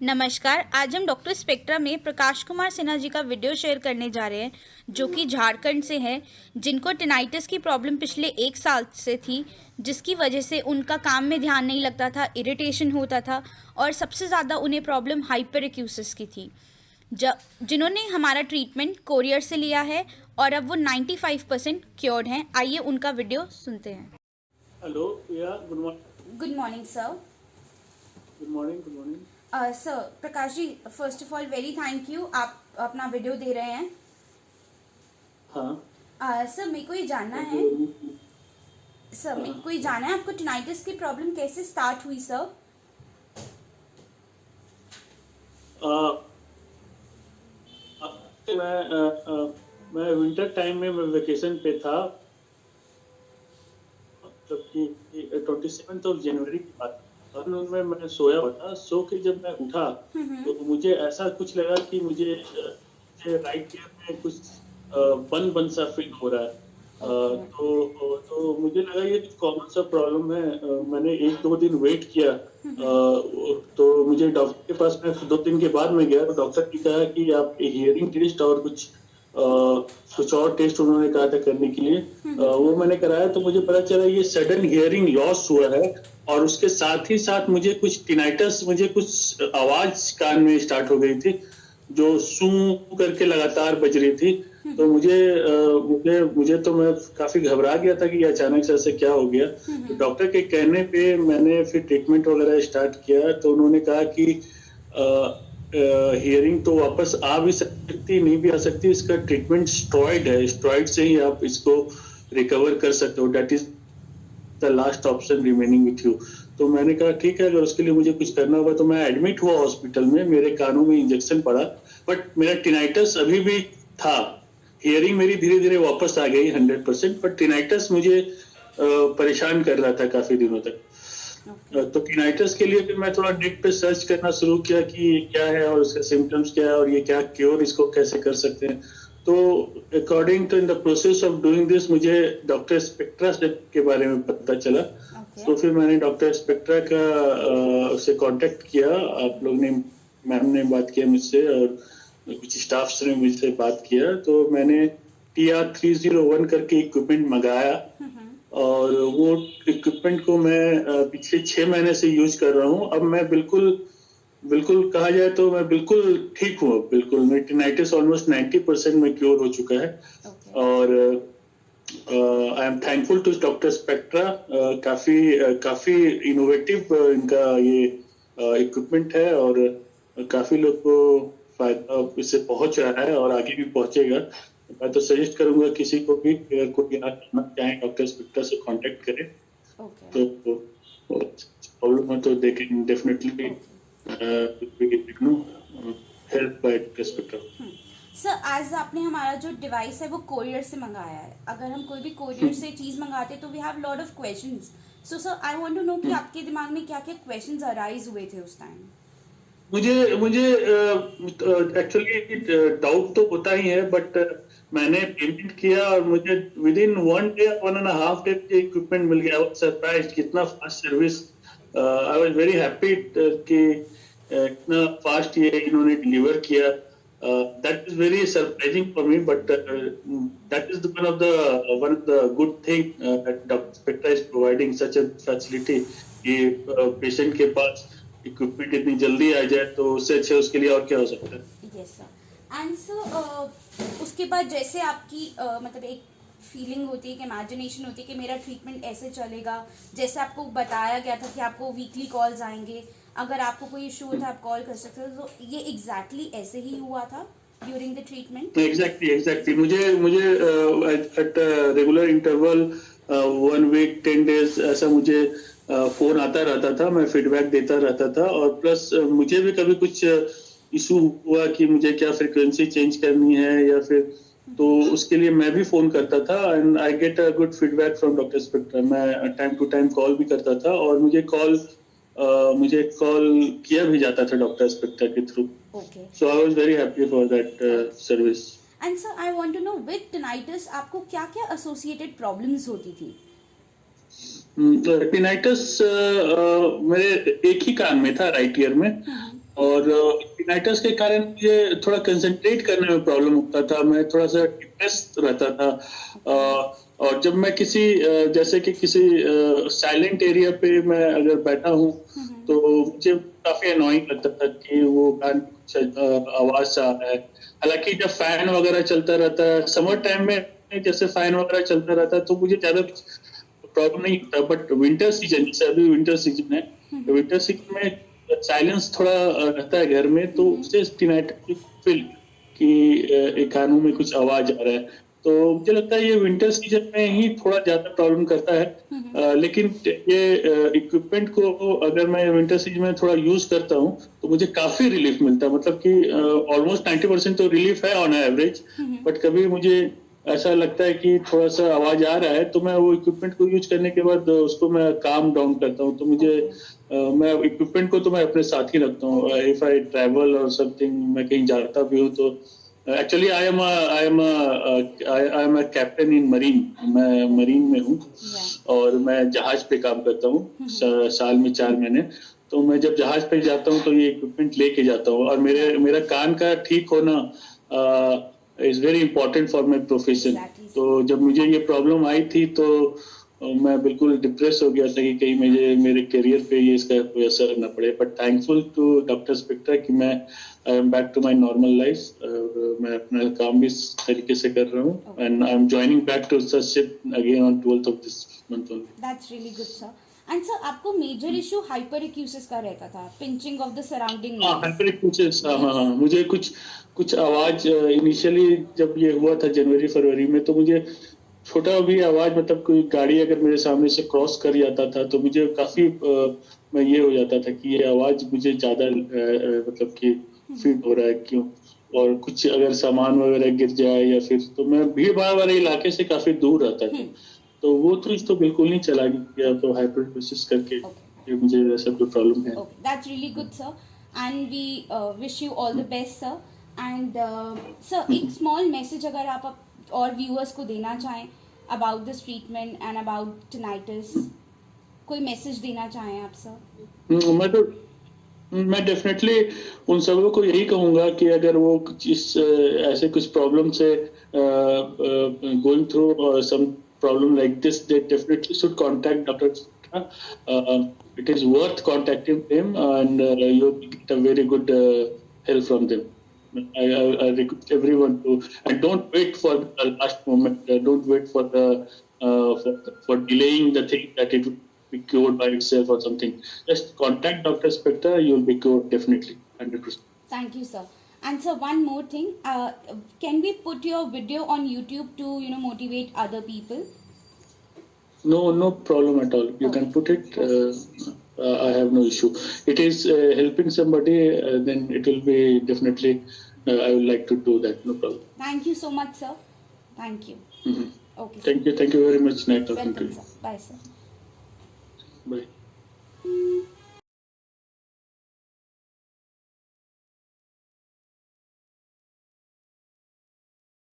नमस्कार। आज हम डॉक्टर स्पेक्ट्रा में प्रकाश कुमार सिन्हा जी का वीडियो शेयर करने जा रहे हैं, जो कि झारखंड से हैं, जिनको टिनाइटिस की प्रॉब्लम पिछले 1 साल से थी, जिसकी वजह से उनका काम में ध्यान नहीं लगता था, इरिटेशन होता था और सबसे ज़्यादा उन्हें प्रॉब्लम हाइपर एक्यूसिस की थी, जिन्होंने हमारा ट्रीटमेंट कोरियर से लिया है और अब वो 95% क्योर्ड हैं। आइए उनका वीडियो सुनते हैं। हेलो या good morning. Good morning sir. Good morning. Good morning. Sir Prakash ji, first of all very thank you, आप अपना वीडियो दे रहे हैं। हाँ सर मेरे को ये जानना है आपको टिनाइटिस की प्रॉब्लम कैसे स्टार्ट हुई सर? मैं विंटर टाइम में मैं वेकेशन पे था, जबकि 27 जनवरी की बात। और में मैं सोया हुआ था। सो के जब मैं उठा तो मुझे ऐसा कुछ लगा कि मुझे राइट ईयर में कुछ बन बन सा फील हो रहा है। तो मुझे लगा ये कुछ कॉमन सा प्रॉब्लम है। मैंने 1-2 दिन वेट किया। तो मुझे डॉक्टर के पास मैं 2 दिन के बाद में गया तो डॉक्टर ने कहा कि आप हियरिंग टेस्ट और कुछ और टेस्ट उन्होंने कहा था करने के लिए। वो मैंने कराया तो मुझे पता चला ये सडन हियरिंग लॉस हुआ है और उसके साथ ही साथ मुझे कुछ टिनाइटस, मुझे कुछ आवाज कान में स्टार्ट हो गई थी जो सू करके लगातार बज रही थी। तो मुझे तो मैं काफी घबरा गया था कि अचानक से ऐसे क्या हो गया। तो डॉक्टर के कहने पे मैंने फिर ट्रीटमेंट वगैरह स्टार्ट किया। तो उन्होंने कहा कि हियरिंग तो वापस आ भी सकती, नहीं भी आ सकती। इसका ट्रीटमेंट स्टेरॉइड है, स्टेरॉइड से ही आप इसको रिकवर कर सकते हो। That is the last option remaining with you. तो मैंने कहा ठीक है, अगर उसके लिए मुझे कुछ करना होगा। तो मैं एडमिट हुआ हॉस्पिटल में, मेरे कानों में इंजेक्शन पड़ा, बट मेरा टिनाइटस अभी भी था। हियरिंग मेरी धीरे धीरे वापस आ गई 100%, बट टिनाइटस मुझे परेशान कर रहा था काफी दिनों तक। तो टिनाइटस के लिए फिर मैं थोड़ा नेट पे सर्च करना शुरू किया कि क्या है और उसके सिम्टम्स क्या है और ये क्या क्योर इसको कैसे कर सकते हैं। तो according to in the process of doing this मुझे डॉक्टर स्पेक्ट्रा के बारे में पता चला। तो फिर मैंने डॉक्टर स्पेक्ट्रा का से कांटेक्ट किया। आप लोग ने, मैम ने बात किया मुझसे और कुछ स्टाफ्स ने मुझसे बात किया। तो मैंने TR301 करके इक्विपमेंट मंगाया और वो इक्विपमेंट को मैं पिछले 6 महीने से यूज कर रहा हूँ। अब मैं बिल्कुल कहा जाए तो मैं बिल्कुल ठीक हूँ। बिल्कुल मेरी टिनाइटिस ऑलमोस्ट 90% में क्योर हो चुका है। और I am thankful to doctor Spectra. काफी इनोवेटिव इनका ये इक्विपमेंट है और काफी लोग को फायदा इससे पहुंच रहा है और आगे भी पहुंचेगा। मैं तो सजेस्ट करूंगा किसी को भी, अगर कोई इलाज करना चाहे डॉक्टर स्पेक्ट्रा से कांटेक्ट करे। तो प्रॉब्लम है तो they can definitely help by doctor spectra. Sir आज आपने हमारा जो डिवाइस है वो कोरियर से मंगाया है। अगर हम कोई भी कोरियर से चीज़ मंगाते तो we have lot of questions. So sir I want to know कि आपके दिमाग में क्या क्या क्वेश्चंस अराइज हुए थे उस टाइम? मुझे एक्चुअली डाउट तो होता ही है, बट मैंने पेमेंट किया और मुझे within 1 day 1.5 day equipment मिल गया। सरप्राइज कितना fast service. I was very happy कि इतना फास्ट ये इन्होंने डिलीवर किया। That is very surprising for me, but that is one of the good thing that Dr. Spectra is providing such a facility कि patient के पास equipment इतनी जल्दी आ जाए तो उससे अच्छे उसके लिए और क्या हो सकता है। Yes sir. एंड सर उसके बाद जैसे आपकी मतलब एक फीलिंग होती है, कि इमेजिनेशन होती है कि मेरा ट्रीटमेंट ऐसे चलेगा, जैसे आपको बताया गया था कि आपको वीकली कॉल्स आएंगे, अगर आपको कोई इशू होता है आप कॉल कर सकते हो, तो ये एग्जैक्टली ऐसे ही हुआ था ड्यूरिंग द ट्रीटमेंट? एग्जैक्टली मुझे at regular interval 1 week 10 days ऐसा मुझे फोन आता रहता था। मैं फीडबैक देता रहता था और प्लस मुझे भी कभी कुछ इशू हुआ कि मुझे क्या फ्रीक्वेंसी चेंज करनी है या फिर, तो उसके लिए मैं भी फोन करता था and I get a good feedback from doctor spectra. मैं टाइम टू टाइम कॉल भी करता था और मुझे कॉल किया भी जाता था डॉक्टर स्पेक्ट्रा के थ्रू। So I was very happy for that service. And sir I want to know with tinnitus आपको क्या क्या एसोसिएटेड प्रॉब्लम्स होती थी? टिनाइटस मेरे एक ही कान में था, राइट ईयर में। और टिनाइटस के कारण मुझे थोड़ा कंसंट्रेट करने में प्रॉब्लम होता था, मैं थोड़ा सा डिप्रेस रहता था। और जब मैं किसी जैसे कि किसी साइलेंट एरिया पे मैं अगर बैठा हूँ तो मुझे काफी अनोइंग लगता था कि वो कान में कुछ आवाज आ रहा है। हालांकि जब फैन वगैरह चलता रहता है समर टाइम में, जैसे फैन वगैरह चलता रहता है तो मुझे ज्यादा प्रॉब्लम नहीं होता, बट विंटर सीजन, जैसे अभी विंटर सीजन है, तो विंटर सीजन में साइलेंस थोड़ा रहता है घर में, तो उससे टिनाइटस फील कि कानों में कुछ आवाज आ रहा है। तो मुझे लगता है ये विंटर सीजन में ही थोड़ा ज्यादा प्रॉब्लम करता है। लेकिन ये इक्विपमेंट को अगर मैं विंटर सीजन में थोड़ा यूज करता हूँ तो मुझे काफी रिलीफ मिलता है, मतलब कि ऑलमोस्ट 90% तो रिलीफ है ऑन एवरेज। बट कभी मुझे ऐसा लगता है कि थोड़ा सा आवाज आ रहा है तो मैं वो इक्विपमेंट को यूज करने के बाद उसको मैं काम डाउन करता हूँ। तो मुझे मैं इक्विपमेंट को तो मैं अपने साथ ही रखता हूँ। इफ आई ट्रैवल और समथिंग, मैं कहीं जाता भी हूँ तो actually I am a captain in marine, मैं मरीन में हूँ और मैं जहाज पे काम करता हूँ साल में 4 महीने। तो मैं जब जहाज पे जाता हूँ तो ये इक्विपमेंट लेके जाता हूँ, और मेरा कान का ठीक होना is very important for my profession. तो जब मुझे ये प्रॉब्लम आई थी तो मैं बिल्कुल डिप्रेस हो गया था कि कहीं मुझे मेरे करियर पे ये इसका कोई असर न पड़े। But thankful to doctor Spectra कि मैं I am back to my normal life, मैं अपना काम भी इस तरीके से कर रहा हूँ, and I am joining back to the ship again on 12th of this month only. That's really good sir. And sir आपको मेजर इशू हाइपरएक्यूसिस का रहता था, पिंचिंग ऑफ द सराउंडिंग हाँ, हाइपरएक्यूसिस, हाँ, मुझे कुछ आवाज इनिशियली जब ये हुआ था जनवरी फरवरी में, तो मुझे छोटा भी आवाज, मतलब कोई गाड़ी अगर मेरे सामने से क्रॉस कर जाता था तो मुझे काफी मैं ये हो जाता था कि ये आवाज मुझे ज्यादा मतलब कि फील हो रहा है क्यों, और कुछ अगर सामान वगैरह गिर जाए या फिर, तो मैं भीड़ भाड़ वाले इलाके से काफी दूर रहता था। तो वो तो बिल्कुल नहीं चला गया, तो हाइपरएक्यूसिस करके ये मुझे ऐसा कोई प्रॉब्लम है। Okay, that's really good, sir. And we wish you all the best, sir. And sir, एक small message अगर आप और viewers को देना चाहें about this treatment and about tinnitus, कोई message देना चाहें आप सर? मैं डेफिनेटली उन सबों को यही कहूंगा कि अगर वो ऐसे कुछ प्रॉब्लम से going through some problem like this, they definitely should contact doctor. It is worth contacting them, and you will get a very good help from them. I request everyone to, and don't wait for the last moment. Don't wait for for delaying the thing that it will be cured by itself or something. Just contact Dr. Spectra. You will be cured definitely, 100%. Thank you, sir. And sir, one more thing. Can we put your video on YouTube to motivate other people? No problem at all. You can put it. I have no issue. It is helping somebody, then it will be definitely. I would like to do that. No problem. Thank you so much, sir. Thank you. Mm-hmm. Okay. Thank you very much. Nice talking to Welcome, you. sir. Bye, sir. Bye.